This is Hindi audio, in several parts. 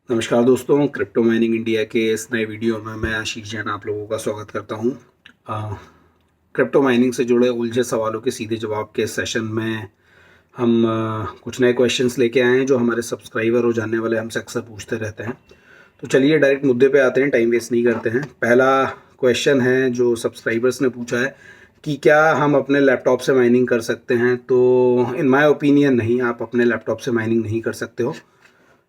नमस्कार दोस्तों, क्रिप्टो माइनिंग इंडिया के इस नए वीडियो में मैं आशीष जैन आप लोगों का स्वागत करता हूं। क्रिप्टो माइनिंग से जुड़े उलझे सवालों के सीधे जवाब के सेशन में हम कुछ नए क्वेश्चंस लेके आए हैं जो हमारे सब्सक्राइबर और जानने वाले हमसे अक्सर पूछते रहते हैं। तो चलिए डायरेक्ट मुद्दे पे आते हैं, टाइम वेस्ट नहीं करते हैं। पहला क्वेश्चन है जो सब्सक्राइबर्स ने पूछा है कि क्या हम अपने लैपटॉप से माइनिंग कर सकते हैं। तो इन माय ओपिनियन नहीं, आप अपने लैपटॉप से माइनिंग नहीं कर सकते हो।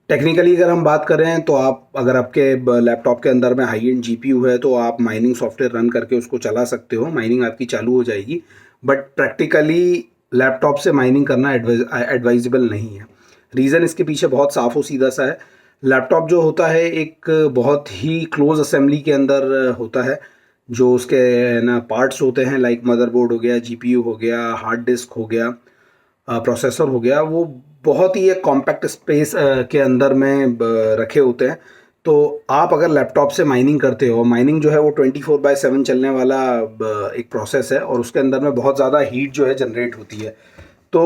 टेक्निकली अगर हम बात करें तो आप अगर आपके लैपटॉप के अंदर में हाई एंड जीपीयू है तो आप माइनिंग सॉफ्टवेयर रन करके उसको चला सकते हो, माइनिंग आपकी चालू हो जाएगी। बट प्रैक्टिकली लैपटॉप से माइनिंग करना एडवाइजेबल नहीं है। रीज़न इसके पीछे बहुत साफ और सीधा सा है। लैपटॉप जो होता है एक बहुत ही क्लोज असेंबली के अंदर होता है। जो उसके ना पार्ट्स होते हैं लाइक मदरबोर्ड हो गया, जीपीयू हो गया, हार्ड डिस्क हो गया, प्रोसेसर हो गया, वो बहुत ही एक कॉम्पैक्ट स्पेस के अंदर में रखे होते हैं। तो आप अगर लैपटॉप से माइनिंग करते हो, माइनिंग जो है वो 24/7 चलने वाला एक प्रोसेस है और उसके अंदर में बहुत ज़्यादा हीट जो है जनरेट होती है। तो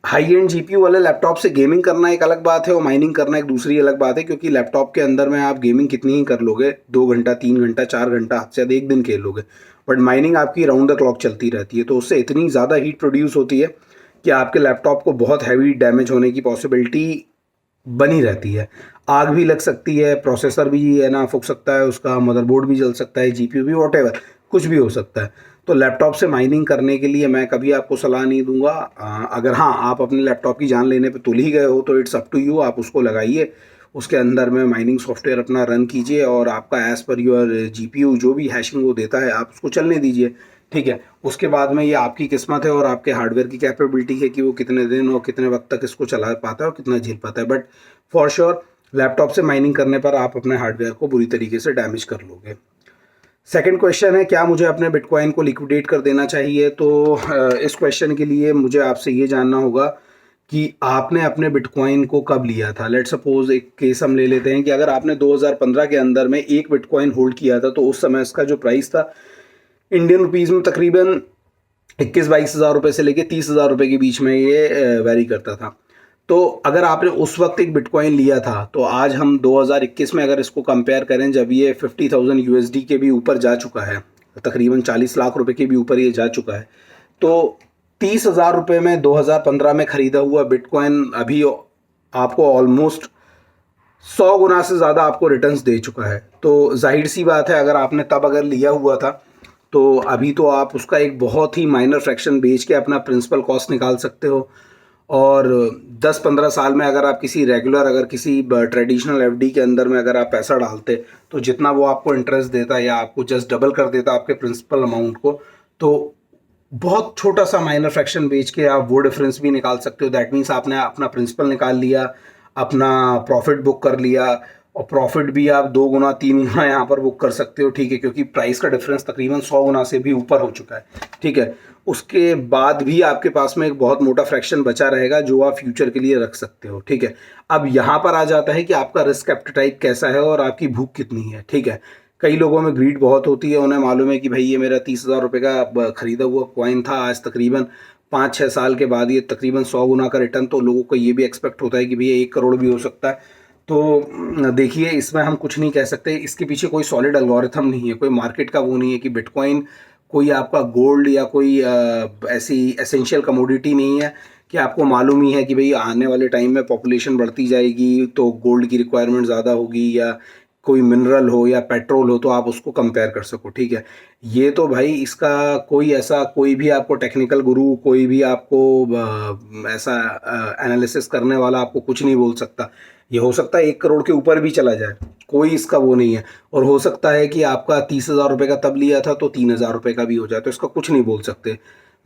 हाई एंड जीपीयू वाले लैपटॉप से गेमिंग करना एक अलग बात है और माइनिंग करना एक दूसरी अलग बात है, क्योंकि लैपटॉप के अंदर में आप गेमिंग कितनी ही कर लोगे, 2 घंटा 3 घंटा 4 घंटा, हद से ज़्यादा एक दिन खेल लोगे। बट माइनिंग आपकी राउंड द क्लॉक चलती रहती है, तो उससे इतनी ज़्यादा हीट प्रोड्यूस होती है कि आपके लैपटॉप को बहुत हैवी डैमेज होने की पॉसिबिलिटी बनी रहती है। आग भी लग सकती है, प्रोसेसर भी है ना फूक सकता है, उसका मदरबोर्ड भी जल सकता है, जीपीयू भी, वॉटेवर कुछ भी हो सकता है। तो लैपटॉप से माइनिंग करने के लिए मैं कभी आपको सलाह नहीं दूंगा। अगर हाँ आप अपने लैपटॉप की जान लेने पे तुल ही गए हो तो इट्स अप टू यू, आप उसको लगाइए, उसके अंदर में माइनिंग सॉफ्टवेयर अपना रन कीजिए और आपका एज़ पर योर जीपीयू जो भी हैशिंग वो देता है आप उसको चलने दीजिए। ठीक है, उसके बाद में ये आपकी किस्मत है और आपके हार्डवेयर की कैपेबिलिटी है कि वो कितने दिन और कितने वक्त तक इसको चला पाता है और कितना झेल पाता है। बट फॉर श्योर लैपटॉप से माइनिंग करने पर आप अपने हार्डवेयर को बुरी तरीके से डैमेज कर लोगे। सेकंड क्वेश्चन है, क्या मुझे अपने बिटकॉइन को लिक्विडेट कर देना चाहिए। तो इस क्वेश्चन के लिए मुझे आपसे ये जानना होगा कि आपने अपने बिटकॉइन को कब लिया था। लेट सपोज एक केस हम ले लेते हैं कि अगर आपने 2015 के अंदर में एक बिटकॉइन होल्ड किया था तो उस समय इसका जो प्राइस था इंडियन रुपीज़ में तकरीबन 21-22 हज़ार रुपये से लेके 30 हज़ार रुपये के बीच में ये वेरी करता था। तो अगर आपने उस वक्त एक बिटकॉइन लिया था तो आज हम 2021 में अगर इसको कंपेयर करें, जब ये 50,000 यूएसडी के भी ऊपर जा चुका है, तकरीबन 40 लाख रुपए के भी ऊपर ये जा चुका है, तो 30 हज़ार रुपये में 2015 में ख़रीदा हुआ बिटकॉइन अभी आपको ऑलमोस्ट 100 गुना से ज़्यादा आपको रिटर्न्स दे चुका है। तो जाहिर सी बात है, अगर आपने तब अगर लिया हुआ था तो अभी तो आप उसका एक बहुत ही माइनर फ्रैक्शन बेच के अपना प्रिंसिपल कॉस्ट निकाल सकते हो। और 10-15 साल में अगर आप किसी रेगुलर, अगर किसी ट्रेडिशनल एफडी के अंदर में अगर आप पैसा डालते तो जितना वो आपको इंटरेस्ट देता या आपको जस्ट डबल कर देता आपके प्रिंसिपल अमाउंट को, तो बहुत छोटा सा माइनर फ्रैक्शन बेच के आप वो डिफरेंस भी निकाल सकते हो। दैट मीन्स आपने अपना प्रिंसिपल निकाल लिया, अपना प्रॉफिट बुक कर लिया, और प्रॉफिट भी आप 2 गुना 3 गुना यहाँ पर बुक कर सकते हो। ठीक है, क्योंकि प्राइस का डिफरेंस तकरीबन 100 गुना से भी ऊपर हो चुका है। ठीक है, उसके बाद भी आपके पास में एक बहुत मोटा फ्रैक्शन बचा रहेगा जो आप फ्यूचर के लिए रख सकते हो। ठीक है, अब यहाँ पर आ जाता है कि आपका रिस्क एप्टाइट कैसा है और आपकी भूख कितनी है। ठीक है, कई लोगों में ग्रीड बहुत होती है, उन्हें मालूम है कि भाई ये मेरा 30 हज़ार रुपये का खरीदा हुआ कॉइन था, आज तकरीबन 5-6 साल के बाद ये तकरीबन 100 गुना का रिटर्न, तो लोगों को ये भी एक्सपेक्ट होता है कि भैया 1 करोड़ भी हो सकता है। तो देखिए, इसमें हम कुछ नहीं कह सकते, इसके पीछे कोई सॉलिड एल्गोरिथम नहीं है, कोई मार्केट का वो नहीं है कि बिटकॉइन कोई आपका गोल्ड या कोई ऐसी एसेंशियल कमोडिटी नहीं है कि आपको मालूम ही है कि भाई आने वाले टाइम में पॉपुलेशन बढ़ती जाएगी तो गोल्ड की रिक्वायरमेंट ज़्यादा होगी, या कोई मिनरल हो या पेट्रोल हो तो आप उसको कंपेयर कर सको। ठीक है, ये तो भाई इसका कोई ऐसा, कोई भी आपको टेक्निकल गुरु, कोई भी आपको ऐसा एनालिसिस करने वाला आपको कुछ नहीं बोल सकता। ये हो सकता है 1 करोड़ के ऊपर भी चला जाए, कोई इसका वो नहीं है। और हो सकता है कि आपका 30 हज़ार रुपये का तब लिया था तो 3 हज़ार रुपये का भी हो जाए, तो इसका कुछ नहीं बोल सकते।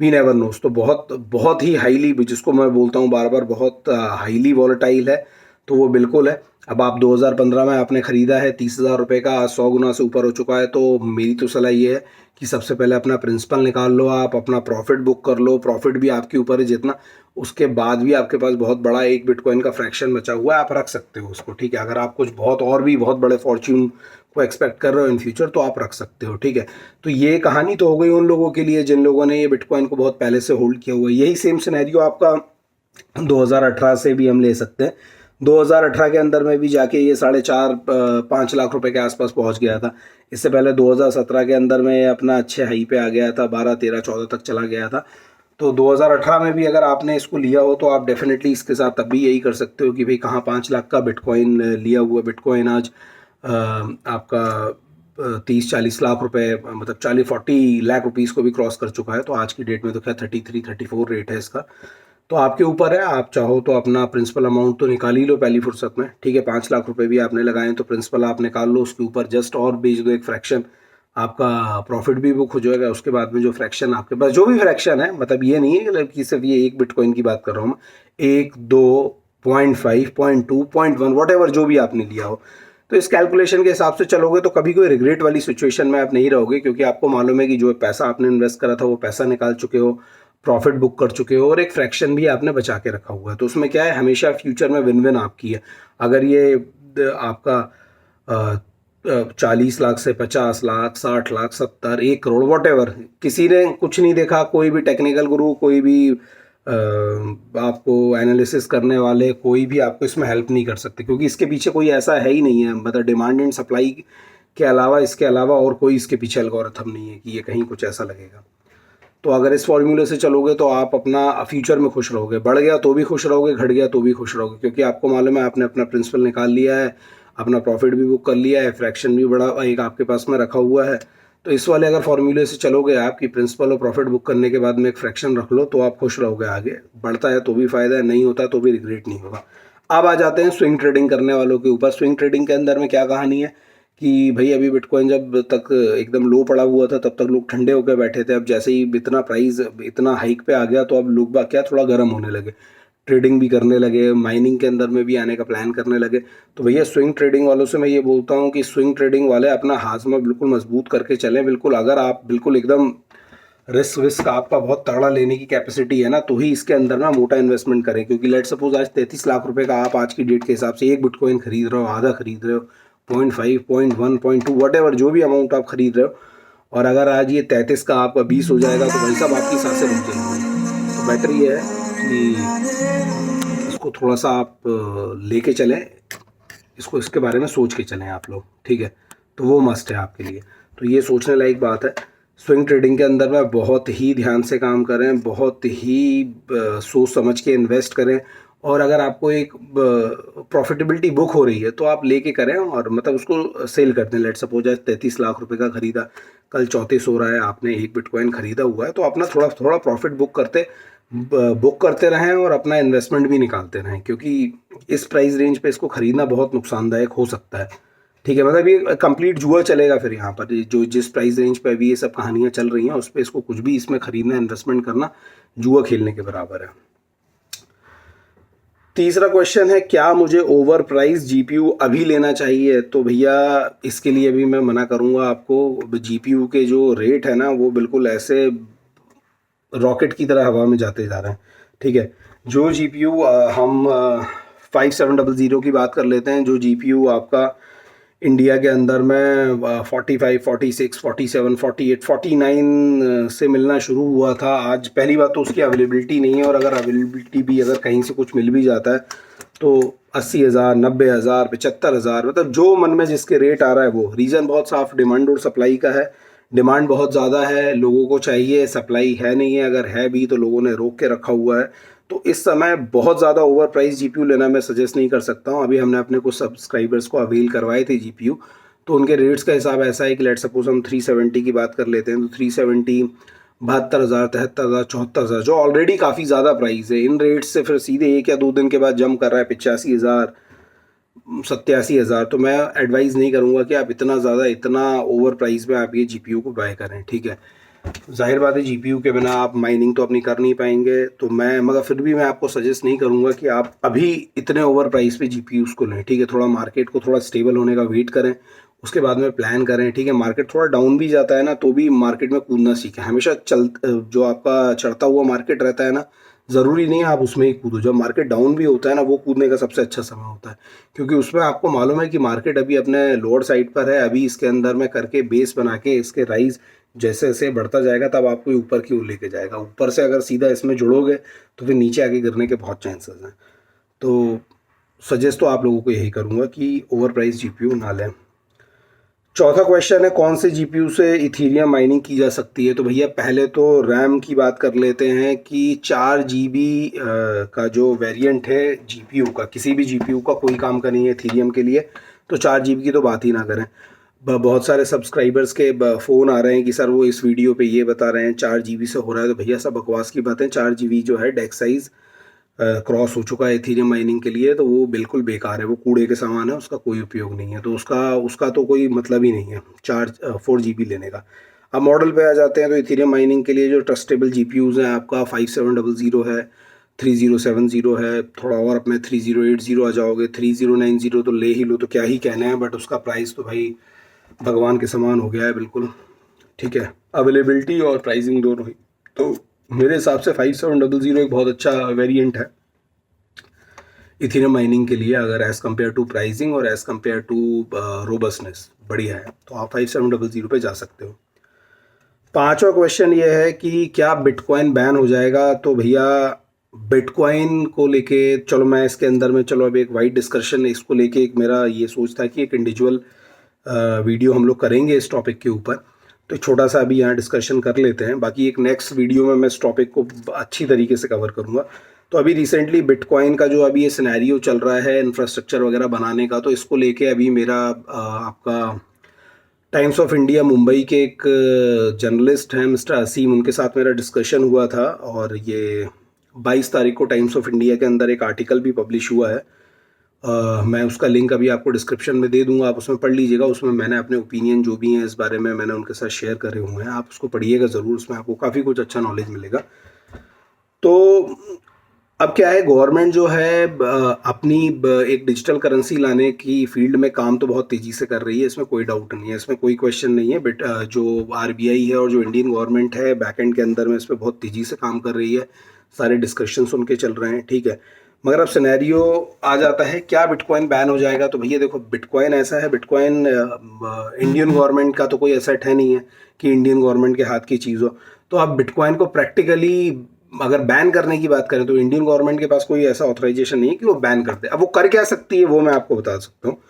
We never knows. तो बहुत बहुत ही हाईली, जिसको मैं बोलता हूँ बार बार, बहुत हाईली वॉलेटाइल है, तो वो बिल्कुल है। अब आप 2015 में आपने ख़रीदा है 30 हज़ार रुपये का, आज 100 गुना से ऊपर हो चुका है, तो मेरी तो सलाह ये है कि सबसे पहले अपना प्रिंसिपल निकाल लो, आप अपना प्रॉफिट बुक कर लो, प्रॉफिट भी आपके ऊपर है जितना, उसके बाद भी आपके पास बहुत बड़ा एक बिटकॉइन का फ्रैक्शन बचा हुआ है, आप रख सकते हो उसको। ठीक है, अगर आप कुछ बहुत और भी बहुत बड़े फॉर्च्यून को एक्सपेक्ट कर रहे हो इन फ्यूचर तो आप रख सकते हो। ठीक है, तो ये कहानी तो हो गई उन लोगों के लिए जिन लोगों ने ये बिटकॉइन को बहुत पहले से होल्ड किया हुआ है। यही सेम सिनेरियो आपका 2018 से भी हम ले सकते हैं। 2018 के अंदर में भी जाके ये 4.5-5 लाख रुपए के आसपास पहुंच गया था। इससे पहले 2017 के अंदर में ये अपना अच्छे हाई पे आ गया था, 12, 13, 14 तक चला गया था। तो 2018 में भी अगर आपने इसको लिया हो तो आप डेफिनेटली इसके साथ तब भी यही कर सकते हो कि भाई कहाँ 5 लाख का बिटकॉइन लिया हुआ। बिटकॉइन आज आपका 30-40 लाख रुपए, मतलब 40-40 लाख रुपीज़ को भी क्रॉस कर चुका है। तो आज की डेट में तो क्या 33-34 रेट है इसका। तो आपके ऊपर है, आप चाहो तो अपना प्रिंसिपल अमाउंट तो निकाल ही लो पहली फुर्सत में, ठीक है। 5 लाख रुपए भी आपने लगाए तो प्रिंसिपल आप निकाल लो, उसके ऊपर जस्ट और बेच दो एक फ्रैक्शन, आपका प्रॉफिट भी बुक हो जाएगा। उसके बाद में जो फ्रैक्शन आपके पास जो भी फ्रैक्शन है, मतलब ये नहीं है कि सिर्फ ये एक बिटकॉइन की बात कर रहा हूँ मैं, 1, 2, 0.5, 0.2, 0.1, वट एवर जो भी आपने लिया हो, तो इस कैलकुलेशन के हिसाब से चलोगे तो कभी कोई रिग्रेट वाली सिचुएशन में आप नहीं रहोगे, क्योंकि आपको मालूम है कि जो पैसा आपने इन्वेस्ट करा था वो पैसा निकाल चुके हो, प्रॉफिट बुक कर चुके हो और एक फ्रैक्शन भी आपने बचा के रखा हुआ है। तो उसमें क्या है, हमेशा फ्यूचर में विन विन आपकी है। अगर ये आपका 40 लाख से 50 लाख, 60 लाख, 70, 1 करोड़, वॉट एवर, किसी ने कुछ नहीं देखा, कोई भी टेक्निकल गुरु, कोई भी आपको एनालिसिस करने वाले, कोई भी आपको इसमें हेल्प नहीं कर सकते, क्योंकि इसके पीछे कोई ऐसा है ही नहीं है। मतलब डिमांड एंड सप्लाई के अलावा, इसके अलावा और कोई इसके पीछे एल्गोरिथम नहीं है कि ये कहीं कुछ ऐसा लगेगा। तो अगर इस फॉर्मूले से चलोगे तो आप अपना फ्यूचर में खुश रहोगे, बढ़ गया तो भी खुश रहोगे, घट गया तो भी खुश रहोगे, क्योंकि आपको मालूम है आपने अपना प्रिंसिपल निकाल लिया है, अपना प्रॉफिट भी बुक कर लिया है, फ्रैक्शन भी बड़ा एक आपके पास में रखा हुआ है। तो इस वाले अगर फॉर्मूले से चलोगे आप कि प्रिंसिपल और प्रॉफिट बुक करने के बाद में एक फ्रैक्शन रख लो, तो आप खुश रहोगे। आगे बढ़ता है तो भी फायदा है, नहीं होता तो भी रिग्रेट नहीं होगा। अब आ जाते हैं स्विंग ट्रेडिंग करने वालों के ऊपर। स्विंग ट्रेडिंग के अंदर में क्या कहानी है कि भाई अभी बिटकॉइन जब तक एकदम लो पड़ा हुआ था तब तक लोग ठंडे होकर बैठे थे। अब जैसे ही इतना प्राइस इतना हाइक पे आ गया तो अब लोग बाग क्या थोड़ा गर्म होने लगे, ट्रेडिंग भी करने लगे, माइनिंग के अंदर में भी आने का प्लान करने लगे। तो भैया स्विंग ट्रेडिंग वालों से मैं ये बोलता हूँ कि स्विंग ट्रेडिंग वाले अपना हाथ में बिल्कुल मजबूत करके चलें। बिल्कुल अगर आप बिल्कुल एकदम रिस्क आपका बहुत तगड़ा लेने की कैपेसिटी है ना, तो ही इसके अंदर ना मोटा इन्वेस्टमेंट करें। क्योंकि लेट सपोज आज 33 लाख रुपए का आप आज की डेट के हिसाब से एक बिटकॉइन खरीद रहे हो, आधा खरीद रहे हो, 0.5, 0.1, 0.2, वट एवर जो भी अमाउंट आप खरीद रहे हो, और अगर आज ये 33 का आपका 20 हो जाएगा तो भाई साहब आपकी सांसें रुक जाएंगी। तो बेटर ये है कि इसको थोड़ा सा आप लेके चलें, इसको इसके बारे में सोच के चलें आप लोग, ठीक है। तो वो मस्ट है आपके लिए। तो ये सोचने लायक बात है। स्विंग ट्रेडिंग के अंदर में बहुत ही ध्यान से काम करें, बहुत ही सोच समझ के इन्वेस्ट करें, और अगर आपको एक प्रॉफिटेबिलिटी बुक हो रही है तो आप लेके करें और मतलब उसको सेल कर दें। लेट सपोज आज 33 लाख रुपए का खरीदा, कल 34 हो रहा है, आपने एक बिटकॉइन खरीदा हुआ है, तो अपना थोड़ा थोड़ा प्रॉफिट बुक करते रहें और अपना इन्वेस्टमेंट भी निकालते रहें, क्योंकि इस प्राइस रेंज पे इसको खरीदना बहुत नुकसानदायक हो सकता है, ठीक है। मतलब ये कंप्लीट जुआ चलेगा फिर यहाँ पर। जो जिस प्राइस रेंज पे अभी ये सब कहानियाँ चल रही हैं उस पर इसको कुछ भी इसमें खरीदना, इन्वेस्टमेंट करना जुआ खेलने के बराबर है। तीसरा क्वेश्चन है, क्या मुझे ओवर प्राइस जीपीयू अभी लेना चाहिए? तो भैया इसके लिए भी मैं मना करूँगा आपको। जीपीयू के जो रेट है ना वो बिल्कुल ऐसे रॉकेट की तरह हवा में जाते जा रहे हैं, ठीक है। जो जीपीयू हम 5700 की बात कर लेते हैं, जो जीपीयू आपका इंडिया के अंदर में 45, 46, 47, 48, 49 से मिलना शुरू हुआ था। आज पहली बात तो उसकी अवेलेबिलिटी नहीं है, और अगर अवेलेबिलिटी भी अगर कहीं से कुछ मिल भी जाता है तो 80,000, 90,000, 75,000, मतलब जो मन में जिसके रेट आ रहा है वो। रीज़न बहुत साफ डिमांड और सप्लाई का है। डिमांड बहुत ज़्यादा है, लोगों को चाहिए, सप्लाई है नहीं है, अगर है भी तो लोगों ने रोक के रखा हुआ है। तो इस समय बहुत ज़्यादा ओवर प्राइस जीपीयू लेना मैं सजेस्ट नहीं कर सकता हूँ। अभी हमने अपने कुछ सब्सक्राइबर्स को अवेल करवाए थे जीपीयू, तो उनके रेट्स का हिसाब ऐसा है कि लेट सपोज हम 370 की बात कर लेते हैं तो 370, 72,000, 73,000, 74,000, जो ऑलरेडी काफ़ी ज़्यादा प्राइस है। इन रेट्स से फिर सीधे 1 या 2 दिन के बाद जंप कर रहा है 85,000, 87,000। तो मैं एडवाइज़ नहीं करूँगा कि आप इतना ज़्यादा इतना ओवर प्राइस में आप ये जीपीयू को बाय करें, ठीक है। जाहिर बात है जीपीयू के बिना आप माइनिंग तो अपनी कर नहीं पाएंगे, तो मैं मगर फिर भी मैं आपको सजेस्ट नहीं करूँगा कि आप अभी इतने ओवर प्राइस पे जीपीयूज़ को लें, ठीक है। थोड़ा मार्केट को थोड़ा स्टेबल होने का वेट करें, उसके बाद में प्लान करें, ठीक है। मार्केट थोड़ा डाउन भी जाता है ना तो भी मार्केट में कूदना सीखें। हमेशा जो आपका चढ़ता हुआ मार्केट रहता है ना, ज़रूरी नहीं है आप उसमें ही कूदो। जब मार्केट डाउन भी होता है ना, वो कूदने का सबसे अच्छा समय होता है, क्योंकि उसमें आपको मालूम है कि मार्केट अभी अपने लोअर साइड पर है। अभी इसके अंदर में करके बेस बना के इसके राइज जैसे जैसे बढ़ता जाएगा तब आपको ऊपर की ओर लेके जाएगा। ऊपर से अगर सीधा इसमें जुड़ोगे तो फिर नीचे आगे गिरने के बहुत चांसेस हैं। तो सजेस्ट तो आप लोगों को यही करूँगा कि ओवर प्राइस जीपीयू ना लें। चौथा क्वेश्चन है, कौन से जीपीयू से इथीरियम माइनिंग की जा सकती है? तो भैया पहले तो रैम की बात कर लेते हैं कि 4 GB का जो वेरिएंट है जीपीयू का, किसी भी जीपीयू का कोई काम का नहीं है इथीरियम के लिए, तो 4 GB की तो बात ही ना करें। बहुत सारे सब्सक्राइबर्स के फ़ोन आ रहे हैं कि सर वो इस वीडियो पे ये बता रहे हैं 4 GB से हो रहा है, तो भैया सब बकवास की बातें। 4 GB जो है डेक साइज़ क्रॉस हो चुका है इथीरियम माइनिंग के लिए, तो वो बिल्कुल बेकार है, वो कूड़े के समान है, उसका कोई उपयोग नहीं है, तो उसका उसका तो कोई मतलब ही नहीं है 4 4 GB लेने का। अब मॉडल पे आ जाते हैं, तो इथीरियम माइनिंग के लिए जो ट्रस्टेबल जीपीयूज़ हैं आपका 5700 है, 3070 है, थोड़ा और अपने 3080 आ जाओगे, 3090 तो ले ही लो, तो क्या ही कहना है, बट उसका प्राइस तो भाई भगवान के समान हो गया है बिल्कुल। ठीक है, अवेलेबिलिटी और प्राइसिंग दोनों ही, तो मेरे हिसाब से 5700 एक बहुत अच्छा वेरिएंट है इथेरियम माइनिंग के लिए, अगर एज़ कम्पेयर टू प्राइसिंग और एज़ कम्पेयर टू रोबस्टनेस बढ़िया है, तो आप 5700 पे जा सकते हो। पांचवा क्वेश्चन ये है कि क्या बिटकॉइन बैन हो जाएगा? तो भैया बिटकॉइन को लेके चलो मैं इसके अंदर में, चलो अब एक वाइड डिस्कशन इसको लेके, एक मेरा ये सोच था कि एक इंडिविजुअल वीडियो हम लोग करेंगे इस टॉपिक के ऊपर, तो छोटा सा अभी यहाँ डिस्कशन कर लेते हैं, बाकी एक नेक्स्ट वीडियो में मैं इस टॉपिक को अच्छी तरीके से कवर करूँगा। तो अभी रिसेंटली बिटकॉइन का जो अभी ये सिनेरियो चल रहा है इंफ्रास्ट्रक्चर वगैरह बनाने का, तो इसको लेके अभी मेरा आपका टाइम्स ऑफ इंडिया मुंबई के एक जर्नलिस्ट हैं मिस्टर असीम, उनके साथ मेरा डिस्कशन हुआ था, और ये 22 तारीख को टाइम्स ऑफ इंडिया के अंदर एक आर्टिकल भी पब्लिश हुआ है। मैं उसका लिंक अभी आपको डिस्क्रिप्शन में दे दूंगा, आप उसमें पढ़ लीजिएगा। उसमें मैंने अपने ओपिनियन जो भी हैं इस बारे में मैंने उनके साथ शेयर करे हुए हैं, आप उसको पढ़िएगा ज़रूर, उसमें आपको काफ़ी कुछ अच्छा नॉलेज मिलेगा। तो अब क्या है, गवर्नमेंट जो है अपनी एक डिजिटल करेंसी लाने की फील्ड में काम तो बहुत तेज़ी से कर रही है, इसमें कोई डाउट नहीं है, इसमें कोई क्वेश्चन नहीं है। बट जो आरबीआई है और जो इंडियन गवर्नमेंट है बैकएंड के अंदर में इस पर बहुत तेज़ी से काम कर रही है, सारे डिस्कशंस उनके चल रहे हैं, ठीक है। मगर अब सिनेरियो आ जाता है, क्या बिटकॉइन बैन हो जाएगा? तो भैया देखो, बिटकॉइन ऐसा है, बिटकॉइन इंडियन गवर्नमेंट का तो कोई एसेट है नहीं है कि इंडियन गवर्नमेंट के हाथ की चीज़ हो। तो आप बिटकॉइन को प्रैक्टिकली अगर बैन करने की बात करें, तो इंडियन गवर्नमेंट के पास कोई ऐसा ऑथराइजेशन नहीं है कि वो बैन कर दे। अब वो कर क्या सकती है वो मैं आपको बता सकता हूँ।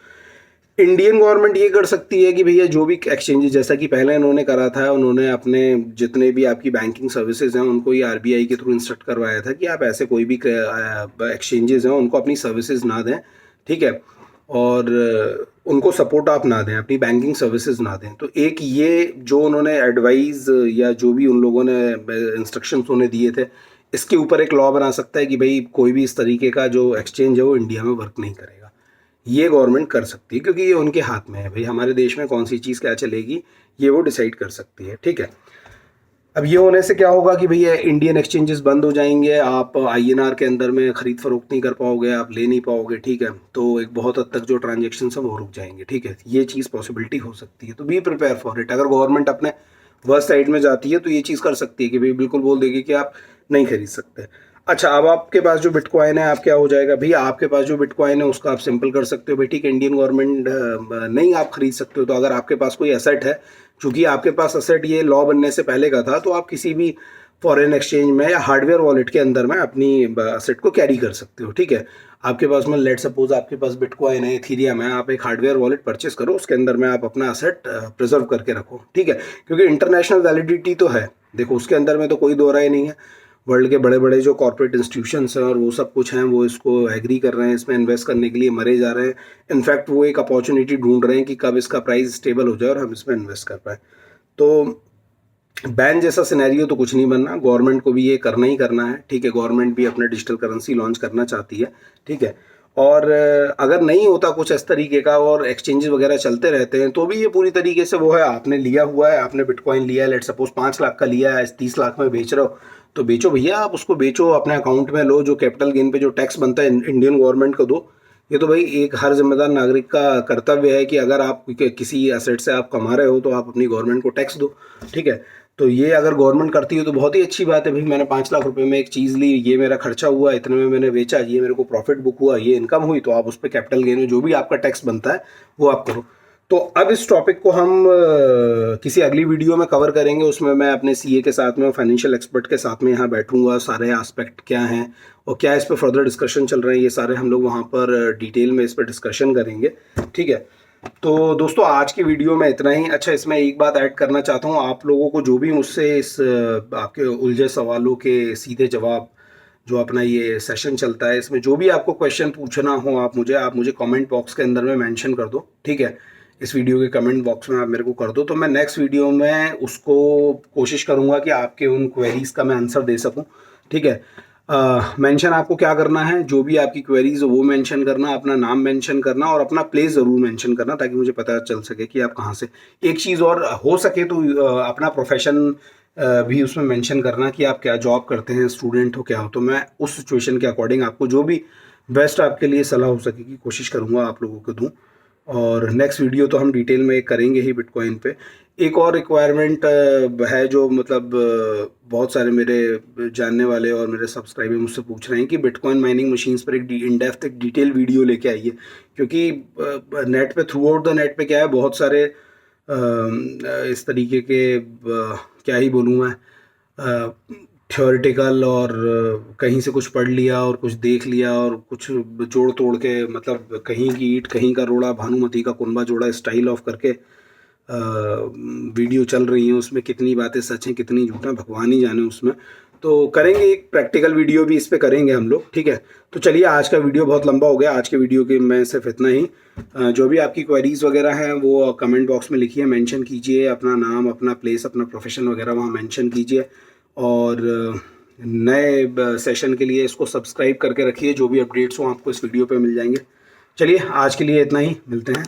इंडियन गवर्नमेंट ये कर सकती है कि भैया जो भी एक्सचेंजेस, जैसा कि पहले इन्होंने करा था, उन्होंने अपने जितने भी आपकी बैंकिंग सर्विसेज हैं उनको ये आरबीआई के थ्रू इंस्ट्रक्ट करवाया था कि आप ऐसे कोई भी एक्सचेंजेस हैं उनको अपनी सर्विसेज ना दें, ठीक है, और उनको सपोर्ट आप ना दें, अपनी बैंकिंग सर्विसेज ना दें। तो एक ये जो उन्होंने एडवाइस या जो भी उन लोगों ने इंस्ट्रक्शंस उन्हें दिए थे, इसके ऊपर एक लॉ बना सकता है कि भाई कोई भी इस तरीके का जो एक्सचेंज है वो इंडिया में वर्क नहीं करेगा। ये गवर्नमेंट कर सकती है, क्योंकि ये उनके हाथ में है भाई, हमारे देश में कौन सी चीज़ क्या चलेगी ये वो डिसाइड कर सकती है, ठीक है। अब ये होने से क्या होगा कि भैया इंडियन एक्सचेंजेस बंद हो जाएंगे, आप आईएनआर के अंदर में खरीद फरोख्त नहीं कर पाओगे, आप ले नहीं पाओगे, ठीक है। तो एक बहुत हद तक जो ट्रांजेक्शन है वो रुक जाएंगे, ठीक है। ये चीज़ पॉसिबिलिटी हो सकती है, तो बी प्रिपेयर फॉर इट। अगर गवर्नमेंट अपने वर्स्ट साइड में जाती है तो ये चीज़ कर सकती है कि भाई बिल्कुल बोल देगी कि आप नहीं खरीद सकते। अच्छा, अब आपके पास जो बिटकॉइन है, आप क्या हो जाएगा भैया, आपके पास जो बिटकॉइन है उसका आप सिंपल कर सकते हो भाई, ठीक है, इंडियन गवर्नमेंट नहीं आप खरीद सकते हो, तो अगर आपके पास कोई एसेट है, चूंकि आपके पास एसेट ये लॉ बनने से पहले का था, तो आप किसी भी फॉरेन एक्सचेंज में या हार्डवेयर वॉलेट के अंदर में अपनी एसेट को कैरी कर सकते हो, ठीक है। आपके पास में लेट सपोज आपके पास बिटकॉइन है, इथीरियम है, आप एक हार्डवेयर वॉलेट परचेस करो, उसके अंदर में आप अपना एसेट प्रिजर्व करके रखो, ठीक है, क्योंकि इंटरनेशनल वैलिडिटी तो है, देखो उसके अंदर में तो कोई दो राय नहीं है। वर्ल्ड के बड़े बड़े जो कॉर्पोरेट इंस्टीट्यूशंस हैं और वो सब कुछ हैं, वो इसको एग्री कर रहे हैं, इसमें इन्वेस्ट करने के लिए मरे जा रहे हैं। इनफैक्ट वो एक अपॉर्चुनिटी ढूंढ रहे हैं कि कब इसका प्राइस स्टेबल हो जाए और हम इसमें इन्वेस्ट कर पाए। तो बैन जैसा सिनेरियो तो कुछ नहीं बनना, गवर्नमेंट को भी ये करना ही करना है, ठीक है। गवर्नमेंट भी अपना डिजिटल करेंसी लॉन्च करना चाहती है, ठीक है। और अगर नहीं होता कुछ इस तरीके का और एक्सचेंजेस वगैरह चलते रहते हैं, तो भी ये पूरी तरीके से वो है, आपने लिया हुआ है, आपने बिटकॉइन लिया है, लेट सपोज 5 लाख का लिया है, 30 लाख में बेच रहे हो, तो बेचो भैया, आप उसको बेचो, अपने अकाउंट में लो, जो कैपिटल गेन पे जो टैक्स बनता है इंडियन गवर्नमेंट को दो। ये तो भाई एक हर जिम्मेदार नागरिक का कर्तव्य है कि अगर आप किसी एसेट से आप कमा रहे हो तो आप अपनी गवर्नमेंट को टैक्स दो, ठीक है। तो ये अगर गवर्नमेंट करती है तो बहुत ही अच्छी बात है भाई, मैंने 5 लाख रुपए में एक चीज़ ली, ये मेरा खर्चा हुआ, इतने में मैंने बेचा, ये मेरे को प्रॉफिट बुक हुआ, ये इनकम हुई, तो आप उस पर कैपिटल गेन में जो भी आपका टैक्स बनता है वो आप करो। तो अब इस टॉपिक को हम किसी अगली वीडियो में कवर करेंगे। उसमें मैं अपने सीए के साथ में, फाइनेंशियल एक्सपर्ट के साथ में यहाँ बैठूंगा, सारे एस्पेक्ट क्या हैं और क्या इस पर फर्दर डिस्कशन चल रहे हैं, ये सारे हम लोग वहाँ पर डिटेल में इस पर डिस्कशन करेंगे। ठीक है, तो दोस्तों आज की वीडियो में इतना ही। अच्छा, इसमें एक बात ऐड करना चाहता हूँ, आप लोगों को जो भी मुझसे इस आपके उलझे सवालों के सीधे जवाब, जो अपना ये सेशन चलता है, इसमें जो भी आपको क्वेश्चन पूछना हो आप मुझे कमेंट बॉक्स के अंदर में मेंशन कर दो। ठीक है, इस वीडियो के कमेंट बॉक्स में आप मेरे को कर दो, तो मैं नेक्स्ट वीडियो में उसको कोशिश करूँगा कि आपके उन क्वेरीज का मैं आंसर दे सकूँ। ठीक है, मेंशन आपको क्या करना है, जो भी आपकी क्वेरीज हो वो मेंशन करना, अपना नाम मेंशन करना और अपना प्लेस ज़रूर मेंशन करना, ताकि मुझे पता चल सके कि आप कहाँ से। एक चीज़ और हो सके तो अपना प्रोफेशन भी उसमें मेंशन करना कि आप क्या जॉब करते हैं, स्टूडेंट हो क्या हो, तो मैं उस सिचुएशन के अकॉर्डिंग आपको जो भी बेस्ट आपके लिए सलाह हो सकेगी कोशिश करूँगा आप लोगों को दूँ। और नेक्स्ट वीडियो तो हम डिटेल में करेंगे ही बिटकॉइन पे। एक और रिक्वायरमेंट है जो मतलब बहुत सारे मेरे जानने वाले और मेरे सब्सक्राइबर मुझसे पूछ रहे हैं कि बिटकॉइन माइनिंग मशीन्स पर एक इन डेप्थ एक डिटेल वीडियो लेके आइए, क्योंकि नेट पे थ्रू आउट द नेट पे क्या है, बहुत सारे इस तरीके के क्या ही बोलूँ मैं, थ्योरेटिकल और कहीं से कुछ पढ़ लिया और कुछ देख लिया और कुछ जोड़ तोड़ के, मतलब कहीं की ईंट कहीं का रोड़ा, भानुमति का कुनबा जोड़ा स्टाइल ऑफ करके वीडियो चल रही हैं। उसमें कितनी बातें सच हैं कितनी झूठ हैं भगवान ही जाने उसमें। तो करेंगे एक प्रैक्टिकल वीडियो भी इस पे करेंगे हम लोग। ठीक है, तो चलिए आज का वीडियो बहुत लंबा हो गया, आज के वीडियो के में सिर्फ इतना ही। जो भी आपकी क्वेरीज वगैरह हैं वो कमेंट बॉक्स में लिखिए, मेंशन कीजिए अपना नाम, अपना प्लेस, अपना प्रोफेशन वगैरह वहाँ मेंशन कीजिए। और नए सेशन के लिए इसको सब्सक्राइब करके रखिए, जो भी अपडेट्स हों आपको इस वीडियो पे मिल जाएंगे। चलिए आज के लिए इतना ही, मिलते हैं।